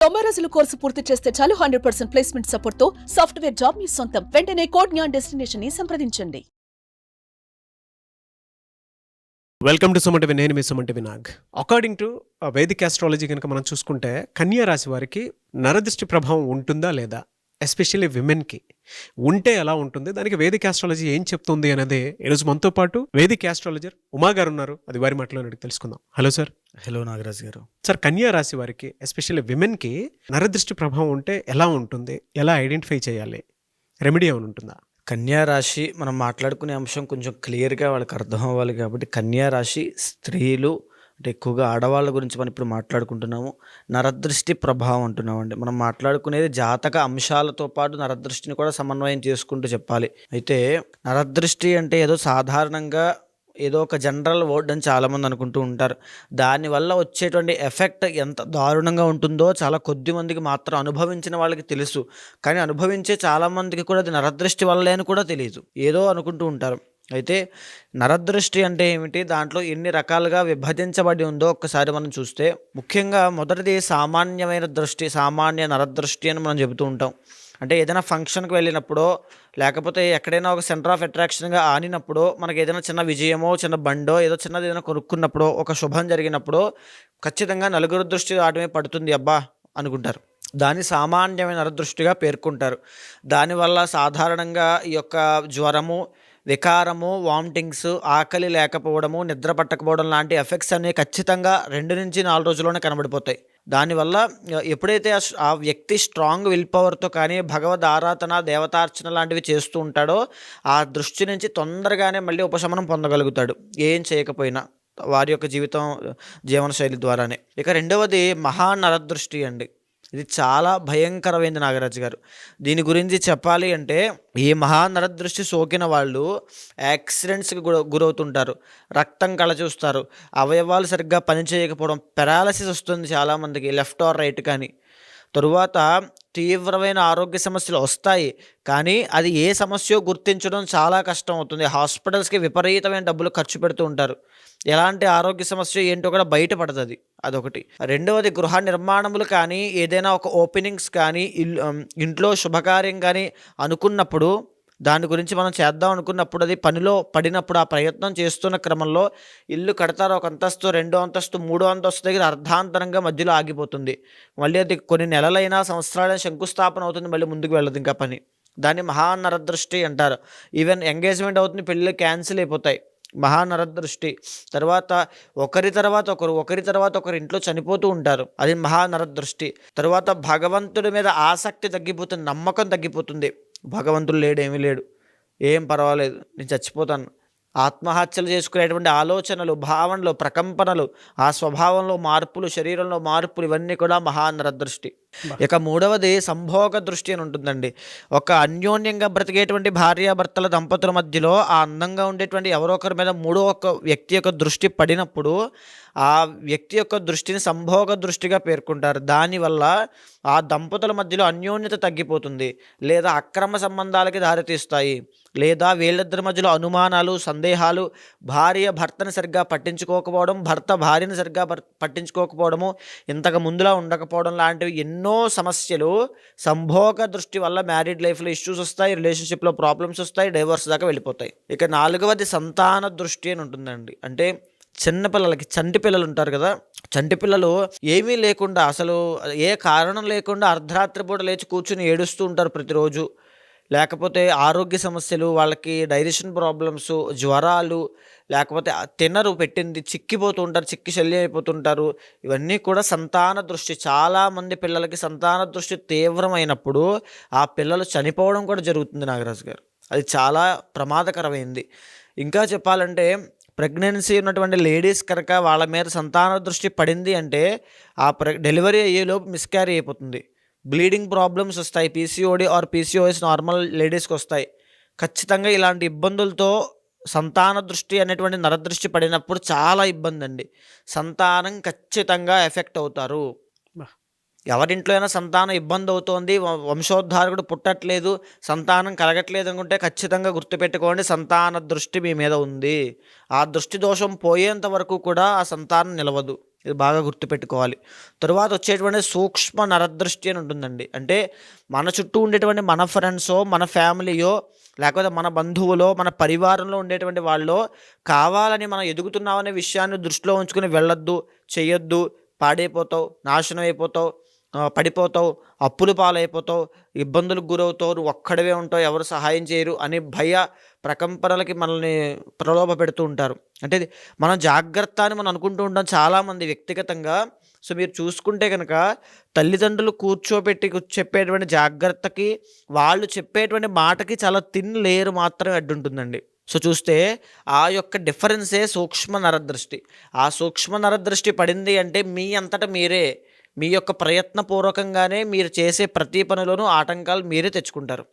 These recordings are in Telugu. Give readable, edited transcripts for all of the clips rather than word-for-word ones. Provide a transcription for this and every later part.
90 రోజుల కోర్సు పూర్తి చేస్తే చాలు 100% ప్లేస్మెంట్ సపోర్ట్ తో సాఫ్ట్వేర్ జాబ్ మీ సొంతం. వెంటనే కోడ్ జ్ఞాన్ డెస్టినేషన్ ని సంప్రదించండి. Welcome to Suman TV. నేను మీ Suman TV Nag. According to Vedic astrology కనుక మనం చూసుకుంటే కన్యా రాశి వారికి నరదృష్టి ప్రభావం ఉంటుందా లేదా, ఎస్పెషల్లీ విమెన్కి ఉంటే ఎలా ఉంటుంది, దానికి వేదిక్ ఆస్ట్రాలజీ ఏం చెప్తుంది అనేది ఈరోజు మనతో పాటు వేదిక్ ఆస్ట్రాలజర్ ఉమా గారు ఉన్నారు. అది వారి మాటలో అడిగి తెలుసుకుందాం. Hello sir. హలో నాగరాజ్ గారు. సార్, కన్యా రాశి వారికి ఎస్పెషల్లీ విమెన్కి నరదృష్టి ప్రభావం ఉంటే ఎలా ఉంటుంది, ఎలా ఐడెంటిఫై చేయాలి, రెమెడీ ఏమైనా ఉంటుందా? కన్యా రాశి మనం మాట్లాడుకునే అంశం కొంచెం క్లియర్గా వాళ్ళకి అర్థం అవ్వాలి కాబట్టి, కన్యా రాశి స్త్రీలు అంటే ఎక్కువగా ఆడవాళ్ళ గురించి మనం ఇప్పుడు మాట్లాడుకుంటున్నాము. నరదృష్టి ప్రభావం అంటున్నామండి. మనం మాట్లాడుకునేది జాతక అంశాలతో పాటు నరదృష్టిని కూడా సమన్వయం చేసుకుంటూ చెప్పాలి. అయితే నరదృష్టి అంటే ఏదో సాధారణంగా ఏదో ఒక జనరల్ వర్డ్ అని చాలామంది అనుకుంటూ ఉంటారు. దానివల్ల వచ్చేటువంటి ఎఫెక్ట్ ఎంత దారుణంగా ఉంటుందో చాలా కొద్ది మందికి మాత్రం అనుభవించిన వాళ్ళకి తెలుసు. కానీ అనుభవించే చాలామందికి కూడా అది నరదృష్టి వల్లే అని కూడా తెలియదు, ఏదో అనుకుంటూ ఉంటారు. అయితే నరదృష్టి అంటే ఏమిటి, దాంట్లో ఎన్ని రకాలుగా విభజించబడి ఉందో ఒక్కసారి మనం చూస్తే, ముఖ్యంగా మొదటిది సామాన్యమైన దృష్టి, సామాన్య నరదృష్టి అని మనం చెబుతూ ఉంటాం. అంటే ఏదైనా ఫంక్షన్కి వెళ్ళినప్పుడో లేకపోతే ఎక్కడైనా ఒక సెంటర్ ఆఫ్ అట్రాక్షన్గా ఆనినప్పుడో, మనకి ఏదైనా చిన్న విజయమో చిన్న బండో ఏదో చిన్నది ఏదైనా కొనుక్కున్నప్పుడో, ఒక శుభం జరిగినప్పుడో ఖచ్చితంగా నలుగురు దృష్టి వాటి పడుతుంది అబ్బా అనుకుంటారు. దాన్ని సామాన్యమైన నరదృష్టిగా పేర్కొంటారు. దానివల్ల సాధారణంగా ఈ యొక్క జ్వరము, వికారము, వామిటింగ్స్, ఆకలి లేకపోవడము, నిద్ర పట్టకపోవడం లాంటి ఎఫెక్ట్స్ అనేవి ఖచ్చితంగా 2 నుంచి 4 రోజుల్లోనే కనబడిపోతాయి. దానివల్ల ఎప్పుడైతే ఆ వ్యక్తి స్ట్రాంగ్ విల్ పవర్తో కానీ భగవద్ ఆరాధన, దేవతార్చన లాంటివి చేస్తూ ఉంటాడో, ఆ దృష్టి నుంచి తొందరగానే మళ్ళీ ఉపశమనం పొందగలుగుతాడు, ఏం చేయకపోయినా వారి యొక్క జీవనశైలి ద్వారానే. ఇక రెండవది మహానరదృష్టి అండి. ఇది చాలా భయంకరమైంది నాగరాజు గారు. దీని గురించి చెప్పాలి అంటే, ఈ మహానరదృష్టి సోకిన వాళ్ళు యాక్సిడెంట్స్కి గురవుతుంటారు, రక్తం కళ చూస్తారు, అవయవాలు సరిగ్గా పనిచేయకపోవడం, పెరాలసిస్ వస్తుంది చాలామందికి, లెఫ్ట్ ఆర్ రైట్ కానీ. తరువాత తీవ్రమైన ఆరోగ్య సమస్యలు వస్తాయి, కానీ అది ఏ సమస్యో గుర్తించడం చాలా కష్టం అవుతుంది. హాస్పిటల్స్కి విపరీతమైన డబ్బులు ఖర్చు పెడుతూ ఉంటారు. ఎలాంటి ఆరోగ్య సమస్య ఏంటో కూడా బయటపడుతుంది. అదొకటి. రెండవది గృహ నిర్మాణములు కానీ, ఏదైనా ఒక ఓపెనింగ్స్ కానీ, ఇంట్లో శుభకార్యం కానీ అనుకున్నప్పుడు, దాని గురించి మనం చేద్దాం అనుకున్నప్పుడు, అది పనిలో పడినప్పుడు, ఆ ప్రయత్నం చేస్తున్న క్రమంలో ఇల్లు కడతారు, ఒక అంతస్తు, 2వ అంతస్తు, 3వ అంతస్తు దగ్గర అర్ధాంతరంగా మధ్యలో ఆగిపోతుంది. మళ్ళీ అది కొన్ని నెలలైనా, సంవత్సరాలైనా శంకుస్థాపన అవుతుంది, మళ్ళీ ముందుకు వెళ్ళదు ఇంకా పని. దాన్ని మహానరదృష్టి అంటారు. ఈవెన్ ఎంగేజ్మెంట్ అవుతుంది, పెళ్ళిళ్ళు క్యాన్సిల్ అయిపోతాయి, మహానరదృష్టి. తర్వాత ఒకరి తర్వాత ఒకరు ఇంట్లో చనిపోతూ ఉంటారు, అది మహానరదృష్టి. తర్వాత భగవంతుడి మీద ఆసక్తి తగ్గిపోతుంది, నమ్మకం తగ్గిపోతుంది. భగవంతుడు లేడు, ఏమీ లేడు, ఏం పర్వాలేదు, నేను చచ్చిపోతాను. ఆత్మహత్యలు చేసుకునేటువంటి ఆలోచనలు, భావనలు, ప్రకంపనలు, ఆ స్వభావంలో మార్పులు, శరీరంలో మార్పులు, ఇవన్నీ కూడా మహానరదృష్టి. ఇక మూడవది సంభోగ దృష్టి అని ఉంటుందండి. ఒక అన్యోన్యంగా బ్రతికేటువంటి భార్యాభర్తల దంపతుల మధ్యలో ఆ అందంగా ఉండేటువంటి ఎవరో ఒకరి మీద మూడో ఒక వ్యక్తి యొక్క దృష్టి పడినప్పుడు, ఆ వ్యక్తి యొక్క దృష్టిని సంభోగ దృష్టిగా పేర్కొంటారు. దానివల్ల ఆ దంపతుల మధ్యలో అన్యోన్యత తగ్గిపోతుంది, లేదా అక్రమ సంబంధాలకి దారితీస్తాయి, లేదా వీళ్ళిద్దరి మధ్యలో అనుమానాలు, సందేహాలు, భార్య భర్తను సరిగ్గా పట్టించుకోకపోవడం, భర్త భార్యను సరిగ్గా పట్టించుకోకపోవడము, ఇంతకు ముందులా ఉండకపోవడం లాంటివి ఎన్నో సమస్యలు సంభోగ దృష్టి వల్ల మ్యారీడ్ లైఫ్లో ఇష్యూస్ వస్తాయి, రిలేషన్షిప్లో ప్రాబ్లమ్స్ వస్తాయి, డైవర్స్ దాకా వెళ్ళిపోతాయి. ఇక నాలుగవది సంతాన దృష్టి అని ఉంటుందండి. అంటే చిన్నపిల్లలకి, చంటి పిల్లలు ఉంటారు కదా, చంటి పిల్లలు ఏమీ లేకుండా, అసలు ఏ కారణం లేకుండా అర్ధరాత్రి పూట లేచి కూర్చుని ఏడుస్తూ ఉంటారు ప్రతిరోజు. లేకపోతే ఆరోగ్య సమస్యలు, వాళ్ళకి డైజెషన్ ప్రాబ్లమ్స్, జ్వరాలు, లేకపోతే తినరు, పెట్టింది చిక్కిపోతూ ఉంటారు, చిక్కి శల్యం అయిపోతుంటారు. ఇవన్నీ కూడా సంతాన దృష్టి. చాలామంది పిల్లలకి సంతాన దృష్టి తీవ్రమైనప్పుడు ఆ పిల్లలు చనిపోవడం కూడా జరుగుతుంది నాగరాజు గారు. అది చాలా ప్రమాదకరమైంది. ఇంకా చెప్పాలంటే, ప్రెగ్నెన్సీ ఉన్నటువంటి లేడీస్ కనుక వాళ్ళ మీద సంతాన దృష్టి పడింది అంటే, ఆ డెలివరీ అయ్యేలోపు మిస్క్యారీ అయిపోతుంది, బ్లీడింగ్ ప్రాబ్లమ్స్ వస్తాయి, పీసీఓడి ఆర్ పీసీఓఎస్ నార్మల్ లేడీస్కి వస్తాయి. ఖచ్చితంగా ఇలాంటి ఇబ్బందులతో సంతాన దృష్టి అనేటువంటి నరదృష్టి పడినప్పుడు చాలా ఇబ్బంది అండి. సంతానం ఖచ్చితంగా ఎఫెక్ట్ అవుతారు. ఎవరింట్లో అయినా సంతానం ఇబ్బంది అవుతోంది, వంశోద్ధారకుడు పుట్టట్లేదు, సంతానం కలగట్లేదు అనుకుంటే ఖచ్చితంగా గుర్తుపెట్టుకోండి, సంతాన దృష్టి మీ మీద ఉంది. ఆ దృష్టి దోషం పోయేంత వరకు కూడా ఆ సంతానం నిలవదు. ఇది బాగా గుర్తుపెట్టుకోవాలి. తరువాత వచ్చేటువంటి సూక్ష్మ నరదృష్టి అని ఉంటుందండి. అంటే మన చుట్టూ ఉండేటువంటి మన ఫ్రెండ్సో, మన ఫ్యామిలీయో, లేకపోతే మన బంధువులో, మన పరివారంలో ఉండేటువంటి వాళ్ళో కావాలని మనం ఎదుగుతున్నామనే విషయాన్ని దృష్టిలో ఉంచుకుని వెళ్ళొద్దు, చెయ్యొద్దు, పాడైపోతావు, నాశనం అయిపోతావు, పడిపోతావు, అప్పులు పాలైపోతావు, ఇబ్బందులకు గురవుతావు, నువ్వు ఒక్కడివే ఉంటావు, ఎవరు సహాయం చేయరు అని భయ ప్రకంపనలకి మనల్ని ప్రలోభ పెడుతూ ఉంటారు. అంటే మనం జాగ్రత్త అని మనం అనుకుంటూ ఉంటాం చాలామంది వ్యక్తిగతంగా. సో మీరు చూసుకుంటే కనుక తల్లిదండ్రులు కూర్చోబెట్టి చెప్పేటువంటి జాగ్రత్తకి, వాళ్ళు చెప్పేటువంటి మాటకి చాలా థిన్ లేయర్ మాత్రమే అడ్డుంటుందండి. సో చూస్తే ఆ యొక్క డిఫరెన్సే సూక్ష్మ నరదృష్టి. ఆ సూక్ష్మ నరదృష్టి పడింది అంటే మీ అంతటా మీరే, మీ యొక్క ప్రయత్నపూర్వకంగానే మీరు చేసే ప్రతి పనిలోనూ ఆటంకాలు మీరే తెచ్చుకుంటారు.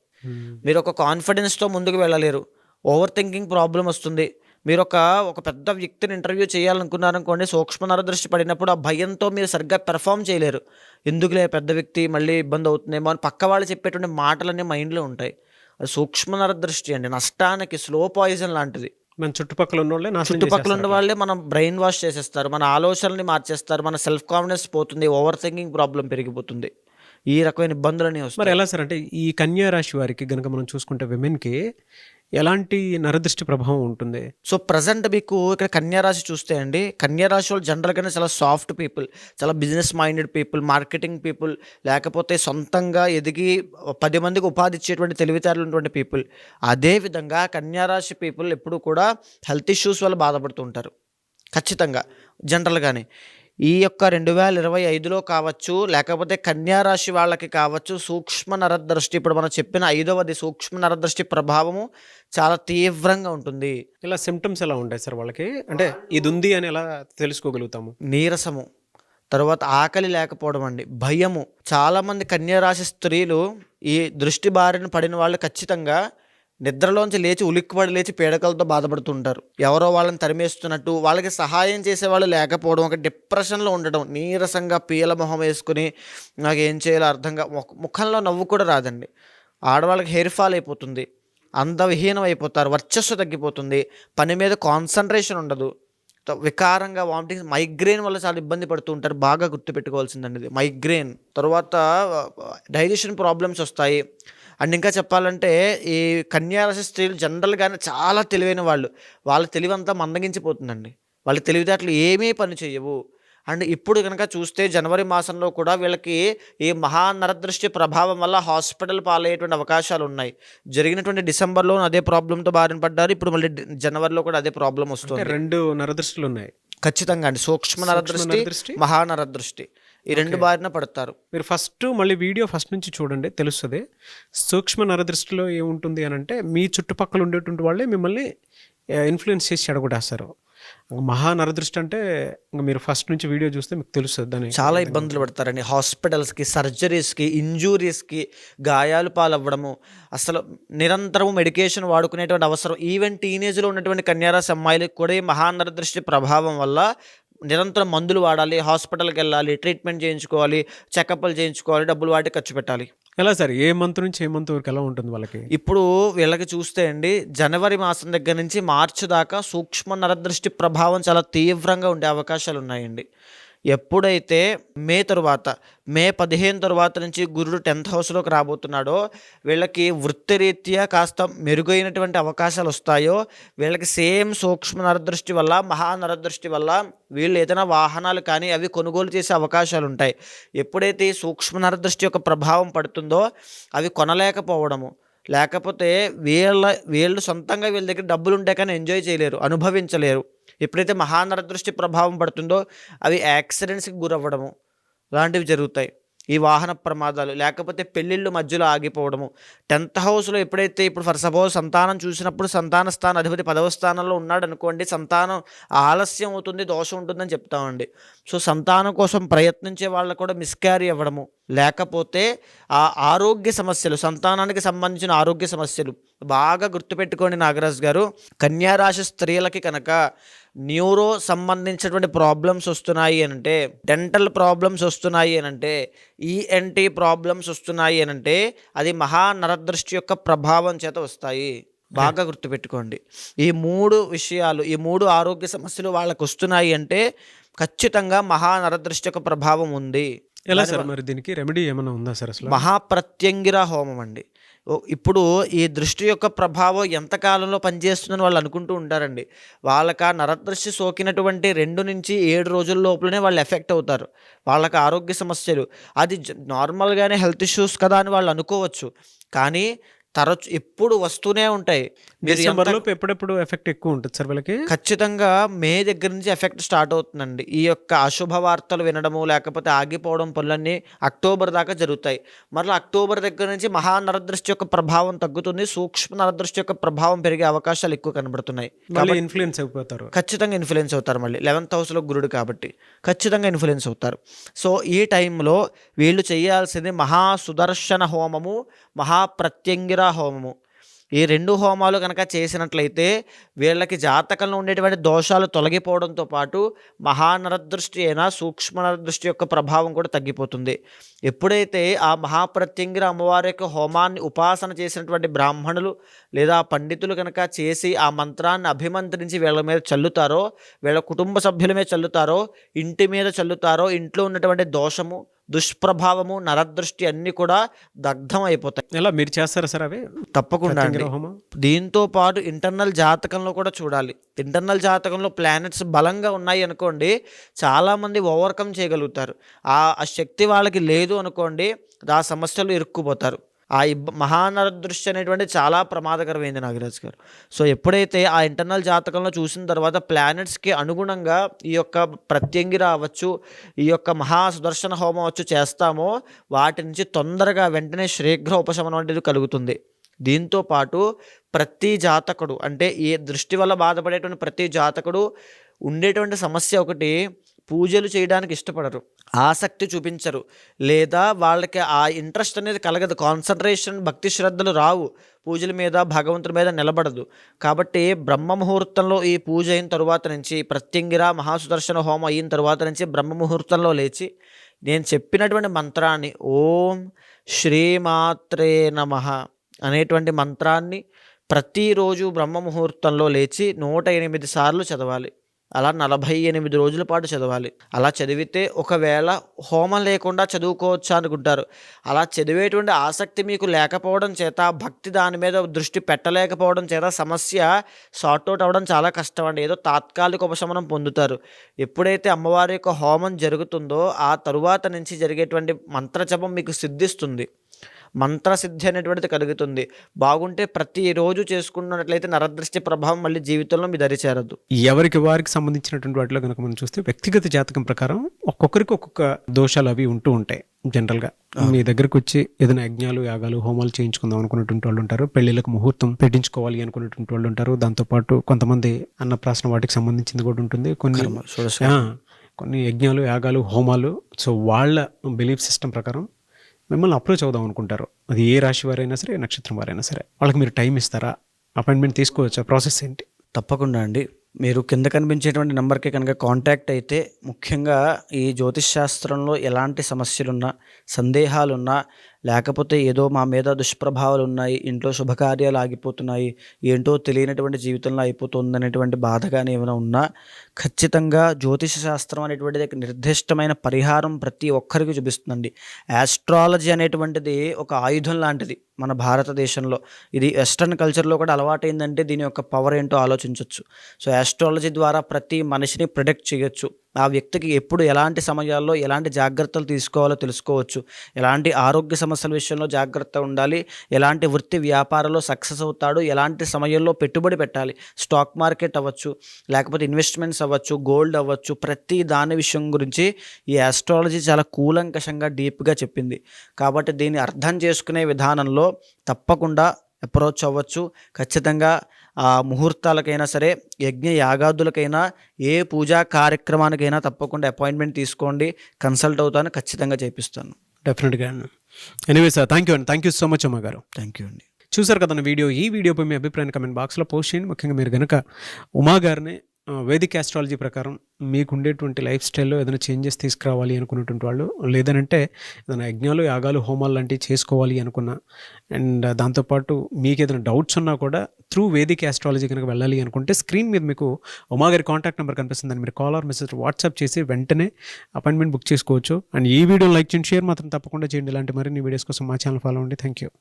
మీరు ఒక కాన్ఫిడెన్స్తో ముందుకు వెళ్ళలేరు, ఓవర్ థింకింగ్ ప్రాబ్లం వస్తుంది. మీరు ఒక పెద్ద వ్యక్తిని ఇంటర్వ్యూ చేయాలనుకున్నారనుకోండి, సూక్ష్మ నరదృష్టి పడినప్పుడు ఆ భయంతో మీరు సరిగ్గా పెర్ఫామ్ చేయలేరు. ఎందుకులే పెద్ద వ్యక్తి మళ్ళీ ఇబ్బంది అవుతుందేమో అని పక్క వాళ్ళు చెప్పేటువంటి మాటలన్నీ మైండ్లో ఉంటాయి. అది సూక్ష్మ నరదృష్టి అండి, నష్టానికి స్లో పాయిజన్ లాంటిది. మన చుట్టుపక్కల ఉన్న వాళ్ళే చుట్టుపక్కల ఉన్న వాళ్ళే మనం బ్రెయిన్ వాష్ చేసేస్తారు, మన ఆలోచనల్ని మార్చేస్తారు, మన సెల్ఫ్ కాన్ఫిడెన్స్ పోతుంది, ఓవర్ థింకింగ్ ప్రాబ్లం పెరిగిపోతుంది, ఈ రకమైన ఇబ్బందులని వస్తాయి. మరి ఎలా సార్, అంటే ఈ కన్యా రాశి వారికి కనుక మనం చూసుకుంటే విమెన్కి ఎలాంటి నరదృష్టి ప్రభావం ఉంటుంది? సో ప్రజెంట్ మీకు ఇక్కడ కన్యారాశి చూస్తే అండి, కన్యారాశి వాళ్ళు జనరల్గానే చాలా సాఫ్ట్ పీపుల్, చాలా business minded people, marketing people, లేకపోతే సొంతంగా ఎదిగి 10 మందికి ఉపాధి ఇచ్చేటువంటి తెలివితేటలు ఉన్నటువంటి పీపుల్. అదేవిధంగా కన్యారాశి పీపుల్ ఎప్పుడు కూడా హెల్త్ ఇష్యూస్ వల్ల బాధపడుతూ ఉంటారు ఖచ్చితంగా జనరల్గానే. ఈ యొక్క 2025లో కావచ్చు, లేకపోతే కన్యారాశి వాళ్ళకి కావచ్చు, సూక్ష్మ నరదృష్టి, ఇప్పుడు మనం చెప్పిన 5వది సూక్ష్మ నరదృష్టి ప్రభావము చాలా తీవ్రంగా ఉంటుంది. ఇలా సిమ్టమ్స్ ఎలా ఉంటాయి సార్ వాళ్ళకి? అంటే ఇది ఉంది అని ఎలా తెలుసుకోగలుగుతాము? నీరసము, తర్వాత ఆకలి లేకపోవడం అండి, భయము. చాలామంది కన్యారాశి స్త్రీలు ఈ దృష్టి బారిన పడిన వాళ్ళు ఖచ్చితంగా నిద్రలోంచి లేచి ఉలిక్కిపడి లేచి పీడకలతో బాధపడుతుంటారు. ఎవరో వాళ్ళని తరిమేస్తున్నట్టు, వాళ్ళకి సహాయం చేసేవాళ్ళు లేకపోవడం, ఒక డిప్రెషన్లో ఉండడం, నీరసంగా పీల మొహం వేసుకుని నాకు ఏం చేయాలో అర్థంగా, ముఖంలో నవ్వు కూడా రాదండి. ఆడవాళ్ళకి హెయిర్ ఫాల్ అయిపోతుంది, అందవిహీనం అయిపోతారు, వర్చస్సు తగ్గిపోతుంది, పని మీద కాన్సన్ట్రేషన్ ఉండదు, వికారంగా వామిటింగ్స్, మైగ్రేన్ వల్ల చాలా ఇబ్బంది పడుతూ ఉంటారు. బాగా గుర్తుపెట్టుకోవాల్సిందండి ఇది మైగ్రేన్. తర్వాత డైజెషన్ ప్రాబ్లమ్స్ వస్తాయి. అండ్ ఇంకా చెప్పాలంటే ఈ కన్యారాశి స్త్రీలు జనరల్గానే చాలా తెలివైన వాళ్ళు, వాళ్ళ తెలివంతా మందగించిపోతుందండి, వాళ్ళ తెలివితేటలు ఏమీ పని చేయవు. అండ్ ఇప్పుడు కనుక చూస్తే జనవరి మాసంలో కూడా వీళ్ళకి ఈ మహానరదృష్టి ప్రభావం వల్ల హాస్పిటల్ పాలయ్యేటువంటి అవకాశాలు ఉన్నాయి. జరిగినటువంటి డిసెంబర్లో అదే ప్రాబ్లంతో బారిన పడ్డారు, ఇప్పుడు మళ్ళీ జనవరిలో కూడా అదే ప్రాబ్లం వస్తుంది. 2 నరదృష్టిలు ఉన్నాయి ఖచ్చితంగా అండి, సూక్ష్మ నరదృష్టి, మహానరదృష్టి, ఈ 2 బారిన పడతారు. మీరు మళ్ళీ వీడియో ఫస్ట్ నుంచి చూడండి, తెలుస్తుంది. సూక్ష్మ నరదృష్టిలో ఏముంటుంది అని అంటే, మీ చుట్టుపక్కల ఉండేటువంటి వాళ్ళే మిమ్మల్ని ఇన్ఫ్లుయెన్స్ చేసి చెడగొట్టేస్తారు. మహానరదృష్టి అంటే ఇంకా మీరు ఫస్ట్ నుంచి వీడియో చూస్తే మీకు తెలుస్తుంది. దాన్ని చాలా ఇబ్బందులు పడతారండి, హాస్పిటల్స్కి, సర్జరీస్కి, ఇంజూరీస్కి, గాయాలు పాలవ్వడము, అసలు నిరంతరము మెడికేషన్ వాడుకునేటువంటి అవసరం. ఈవెన్ టీనేజ్లో ఉన్నటువంటి కన్యారాశి అమ్మాయిలకు కూడా ఈ మహానరదృష్టి ప్రభావం వల్ల నిరంతరం మందులు వాడాలి, హాస్పిటల్కి వెళ్ళాలి, ట్రీట్మెంట్ చేయించుకోవాలి, చెకప్లు చేయించుకోవాలి, డబ్బులు వాటి ఖర్చు పెట్టాలి. ఎలా సార్, ఏ మంత్ నుంచి ఏ మంత్ వరకు ఎలా ఉంటుంది వాళ్ళకి? ఇప్పుడు వీళ్ళకి చూస్తే అండి, జనవరి మాసం దగ్గర నుంచి మార్చి దాకా సూక్ష్మ నరదృష్టి ప్రభావం చాలా తీవ్రంగా ఉండే అవకాశాలు ఉన్నాయండి. ఎప్పుడైతే మే 15 తరువాత నుంచి గురుడు 10th హౌస్లోకి రాబోతున్నాడో, వీళ్ళకి వృత్తిరీత్యా కాస్త మెరుగైనటువంటి అవకాశాలు వస్తాయో, వీళ్ళకి సేమ్ సూక్ష్మ నరదృష్టి వల్ల, మహానరదృష్టి వల్ల వీళ్ళు ఏదైనా వాహనాలు కానీ అవి కొనుగోలు చేసే అవకాశాలు ఉంటాయి. ఎప్పుడైతే ఈ సూక్ష్మ నరదృష్టి యొక్క ప్రభావం పడుతుందో అవి కొనలేకపోవడము, లేకపోతే వీళ్ళు సొంతంగా వీళ్ళ దగ్గర డబ్బులు ఉంటే కానీ ఎంజాయ్ చేయలేరు, అనుభవించలేరు. ఎప్పుడైతే మహానరదృష్టి ప్రభావం పడుతుందో అవి యాక్సిడెంట్స్కి గురవ్వడము లాంటివి జరుగుతాయి. ఈ వాహన ప్రమాదాలు, లేకపోతే పెళ్ళిళ్ళు మధ్యలో ఆగిపోవడము. 10th హౌస్లో ఎప్పుడైతే, ఇప్పుడు ఫర్ సపోజ్ సంతానం చూసినప్పుడు సంతాన స్థాన అధిపతి 10వ స్థానంలో ఉన్నాడు అనుకోండి, సంతానం ఆలస్యం అవుతుంది, దోషం ఉంటుందని చెప్తామండి. సో సంతానం కోసం ప్రయత్నించే వాళ్ళకు కూడా మిస్క్యారీ అవ్వడము, లేకపోతే ఆ ఆరోగ్య సమస్యలు, సంతానానికి సంబంధించిన ఆరోగ్య సమస్యలు బాగా గుర్తుపెట్టుకోండి నాగరాజు గారు. కన్యారాశి స్త్రీలకి కనుక న్యూరో సంబంధించినటువంటి ప్రాబ్లమ్స్ వస్తున్నాయి అనంటే, డెంటల్ ప్రాబ్లమ్స్ వస్తున్నాయి అనంటే, ఈఎన్టీ ప్రాబ్లమ్స్ వస్తున్నాయి అనంటే అది మహానరదృష్టి యొక్క ప్రభావం చేత వస్తాయి. బాగా గుర్తుపెట్టుకోండి. ఈ 3 విషయాలు, ఈ 3 ఆరోగ్య సమస్యలు వాళ్ళకు వస్తున్నాయి అంటే ఖచ్చితంగా మహానరదృష్టి యొక్క ప్రభావం ఉంది. ఎలా సార్ మరి దీనికి రెమెడీ ఏమైనా ఉందా సార్ అసలు? మహాప్రత్యంగిర హోమం అండి. ఇప్పుడు ఈ దృష్టి యొక్క ప్రభావం ఎంతకాలంలో పనిచేస్తుందని వాళ్ళు అనుకుంటూ ఉంటారండి. వాళ్ళకి ఆ నరదృష్టి సోకినటువంటి 2 నుంచి 7 రోజుల లోపలనే వాళ్ళు ఎఫెక్ట్ అవుతారు. వాళ్ళకి ఆరోగ్య సమస్యలు అది నార్మల్గానే హెల్త్ ఇష్యూస్ కదా అని వాళ్ళు అనుకోవచ్చు. కానీ తరచు ఎప్పుడు వస్తూనే ఉంటాయి. మీరు డిసెంబర్ లోపు ఎప్పుడెప్పుడు ఎఫెక్ట్ ఎక్కువ ఉంటుంది సార్ వీళ్ళకి? ఖచ్చితంగా మే దగ్గర నుంచి ఎఫెక్ట్ స్టార్ట్ అవుతుందండి. ఈ యొక్క అశుభ వార్తలు వినడము లేకపోతే ఆగిపోవడం పనులన్నీ అక్టోబర్ దాకా జరుగుతాయి. మరలా అక్టోబర్ దగ్గర నుంచి మహానరదృష్టి యొక్క ప్రభావం తగ్గుతుంది. సూక్ష్మ నరదృష్టి యొక్క ప్రభావం పెరిగే అవకాశాలు ఎక్కువ కనబడుతున్నాయి. మళ్ళీ ఇన్ఫ్లుయెన్స్ అయిపోతారు. ఖచ్చితంగా ఇన్ఫ్లుయెన్స్ అవుతారు. మళ్ళీ 11th హౌస్లో గురుడు కాబట్టి ఖచ్చితంగా ఇన్ఫ్లుయెన్స్ అవుతారు. సో ఈ టైంలో వీళ్ళు చేయాల్సింది మహాసుదర్శన హోమము, మహాప్రత్యంగిర హోమము. ఈ 2 హోమాలు కనుక చేసినట్లయితే వీళ్ళకి జాతకంలో ఉండేటువంటి దోషాలు తొలగిపోవడంతో పాటు మహానరదృష్టి అయినా సూక్ష్మ నరదృష్టి యొక్క ప్రభావం కూడా తగ్గిపోతుంది. ఎప్పుడైతే ఆ మహాప్రత్యంగిర అమ్మవారి యొక్క హోమాన్ని ఉపాసన చేసినటువంటి బ్రాహ్మణులు లేదా పండితులు కనుక చేసి ఆ మంత్రాన్ని అభిమంత్రించి వీళ్ళ మీద చల్లుతారో, వీళ్ళ కుటుంబ సభ్యుల మీద చల్లుతారో, ఇంటి మీద చల్లుతారో, ఇంట్లో ఉన్నటువంటి దోషము, దుష్ప్రభావము, నరదృష్టి అన్నీ కూడా దగ్ధం అయిపోతాయి. ఎలా మీరు చేస్తారా సార్ అవి? తప్పకుండా అండి. హోమం దీంతో పాటు ఇంటర్నల్ జాతకంలో కూడా చూడాలి. ఇంటర్నల్ జాతకంలో ప్లానెట్స్ బలంగా ఉన్నాయి అనుకోండి, చాలామంది ఓవర్కమ్ చేయగలుగుతారు. ఆ శక్తి వాళ్ళకి లేదు అనుకోండి, ఆ సమస్యలు ఇరుక్కుపోతారు. ఆ మహానరదృష్టి అనేటువంటి చాలా ప్రమాదకరమైంది నాగరాజు గారు. సో ఎప్పుడైతే ఆ ఇంటర్నల్ జాతకంలో చూసిన తర్వాత ప్లానెట్స్కి అనుగుణంగా ఈ యొక్క ప్రత్యంగిర అవ్వచ్చు, ఈ యొక్క మహాసుదర్శన హోమం అవచ్చు చేస్తామో వాటి నుంచి తొందరగా వెంటనే శీఘ్ర ఉపశమనం అనేది కలుగుతుంది. దీంతో పాటు ప్రతి జాతకుడు అంటే ఈ దృష్టి వల్ల బాధపడేటువంటి ప్రతి జాతకుడు ఉండేటువంటి సమస్య ఒకటి, పూజలు చేయడానికి ఇష్టపడరు, ఆసక్తి చూపించరు, లేదా వాళ్ళకి ఆ ఇంట్రెస్ట్ అనేది కలగదు, కాన్సన్ట్రేషన్ భక్తి శ్రద్ధలు రావు, పూజల మీద భగవంతుడి మీద నిలబడదు. కాబట్టి బ్రహ్మ ముహూర్తంలో ఈ పూజ అయిన తరువాత నుంచి, ప్రత్యంగిర మహాసుదర్శన హోమం అయిన తరువాత నుంచి బ్రహ్మ ముహూర్తంలో లేచి నేను చెప్పినటువంటి మంత్రాన్ని ఓం శ్రీమాత్రే నమః అనేటువంటి మంత్రాన్ని ప్రతిరోజు బ్రహ్మ ముహూర్తంలో లేచి 108 సార్లు చదవాలి. అలా 48 రోజుల పాటు చదవాలి. అలా చదివితే ఒకవేళ హోమం లేకుండా చదువుకోవచ్చా అనుకుంటారు. అలా చదివేటువంటి ఆసక్తి మీకు లేకపోవడం చేత, భక్తి దాని మీద దృష్టి పెట్టలేకపోవడం చేత సమస్య సార్ట్అవుట్ అవ్వడం చాలా కష్టం అండి. ఏదో తాత్కాలిక ఉపశమనం పొందుతారు. ఎప్పుడైతే అమ్మవారి యొక్క హోమం జరుగుతుందో ఆ తరువాత నుంచి జరిగేటువంటి మంత్రజపం మీకు సిద్ధిస్తుంది. మంత్రసిద్ధి అనేటువంటిది కలుగుతుంది. బాగుంటే ప్రతిరోజు చేసుకున్నట్లయితే నరదృష్టి ప్రభావం మళ్ళీ జీవితంలో మీ దరి చేరదు. ఎవరికి వారికి సంబంధించినటువంటి వాటిలో కనుక మనం చూస్తే వ్యక్తిగత జాతకం ప్రకారం ఒక్కొక్కరికి ఒక్కొక్క దోషాలు అవి ఉంటూ ఉంటాయి. జనరల్గా మీ దగ్గరకు వచ్చి ఏదైనా యజ్ఞాలు, యాగాలు, హోమాలు చేయించుకుందాం అనుకున్నటువంటి వాళ్ళు ఉంటారు. పెళ్లిళ్ళకు ముహూర్తం పెట్టించుకోవాలి అనుకున్నటువంటి వాళ్ళు ఉంటారు. దాంతోపాటు కొంతమంది అన్నప్రాసన వాటికి సంబంధించింది కూడా ఉంటుంది. కొన్ని యజ్ఞాలు, యాగాలు, హోమాలు. సో వాళ్ళ బిలీఫ్ సిస్టమ్ ప్రకారం మిమ్మల్ని అప్రోచ్ అవుదాం అనుకుంటారు. అది ఏ రాశి వారైనా సరే, ఏ నక్షత్రం వారైనా సరే. వాళ్ళకి మీరు టైం ఇస్తారా? అపాయింట్మెంట్ తీసుకోవచ్చా? ప్రాసెస్ ఏంటి? తప్పకుండా అండి. మీరు కింద కనిపించేటువంటి నెంబర్కి కనుక కాంటాక్ట్ అయితే, ముఖ్యంగా ఈ జ్యోతిష్ శాస్త్రంలో ఎలాంటి సమస్యలున్నా, సందేహాలున్నా, లేకపోతే ఏదో మా మీద దుష్ప్రభావాలు ఉన్నాయి, ఇంట్లో శుభకార్యాలు ఆగిపోతున్నాయి, ఏంటో తెలియనటువంటి జీవితంలో అయిపోతుంది అనేటువంటి బాధ కానీ ఏమైనా ఉన్నా, ఖచ్చితంగా జ్యోతిష శాస్త్రం అనేటువంటిది నిర్దిష్టమైన పరిహారం ప్రతి ఒక్కరికి చూపిస్తుందండి. ఆస్ట్రాలజీ అనేటువంటిది ఒక ఆయుధం లాంటిది మన భారతదేశంలో. ఇది వెస్ట్రన్ కల్చర్లో కూడా అలవాటైందంటే దీని యొక్క పవర్ ఏంటో ఆలోచించవచ్చు. సో ఆస్ట్రాలజీ ద్వారా ప్రతి మనిషిని ప్రిడిక్ట్ చేయొచ్చు. ఆ వ్యక్తికి ఎప్పుడు ఎలాంటి సమయాల్లో ఎలాంటి జాగ్రత్తలు తీసుకోవాలో తెలుసుకోవచ్చు. ఎలాంటి ఆరోగ్య సమస్యల విషయంలో జాగ్రత్త ఉండాలి, ఎలాంటి వృత్తి వ్యాపారంలో సక్సెస్ అవుతాడు, ఎలాంటి సమయంలో పెట్టుబడి పెట్టాలి, స్టాక్ మార్కెట్ అవ్వచ్చు, లేకపోతే ఇన్వెస్ట్మెంట్స్ అవ్వచ్చు, గోల్డ్ అవ్వచ్చు, ప్రతి దాని విషయం గురించి ఈ ఆస్ట్రాలజీ చాలా కూలంకషంగా డీప్గా చెప్పింది. కాబట్టి దీన్ని అర్థం చేసుకునే విధానంలో తప్పకుండా అప్రోచ్ అవ్వచ్చు. ఖచ్చితంగా ఆ ముహూర్తాలకైనా సరే, యజ్ఞ యాగాదులకైనా, ఏ పూజా కార్యక్రమానికైనా తప్పకుండా అపాయింట్మెంట్ తీసుకోండి. కన్సల్ట్ అవుతాను, ఖచ్చితంగా చేపిస్తాను. డెఫినెట్గా. ఎనీవే సార్, థ్యాంక్ యూ అండి. థ్యాంక్ యూ సో మచ్ అమ్మ గారు. థ్యాంక్ యూ అండి. చూసారు కదా వీడియో. ఈ వీడియోపై మీ అభిప్రాయాన్ని కమెంట్ బాక్స్లో పోస్ట్ చేయండి. ముఖ్యంగా మీరు కనుక ఉమా గారిని వేదిక్ ఆస్ట్రాలజీ ప్రకారం మీకు ఉండేటువంటి లైఫ్ స్టైల్లో ఏదైనా చేంజెస్ తీసుకురావాలి అనుకున్నటువంటి వాళ్ళు, లేదనంటే ఏదైనా యజ్ఞాలు యాగాలు హోమాలు లాంటివి చేసుకోవాలి అనుకున్నా, అండ్ దాంతోపాటు మీకు ఏదైనా డౌట్స్ ఉన్నా కూడా త్రూ వేదిక్ ఆస్ట్రాలజీ కనుక వెళ్ళాలి అనుకుంటే స్క్రీన్ మీద మీకు ఉమా గారి కాంటాక్ట్ నెంబర్ కనిపిస్తుందని మీరు కాల్ ఆర్ మెసేజ్ వాట్సాప్ చేసి వెంటనే అపాయింట్మెంట్ బుక్ చేసుకోవచ్చు. అండ్ ఈ వీడియో లైక్ చేయండి, షేర్ మాత్రం తప్పకుండా చేయండి. ఇలాంటి మరిన్ని వీడియోస్ కోసం మా ఛానల్ ఫాలో అవ్వండి. Thank you.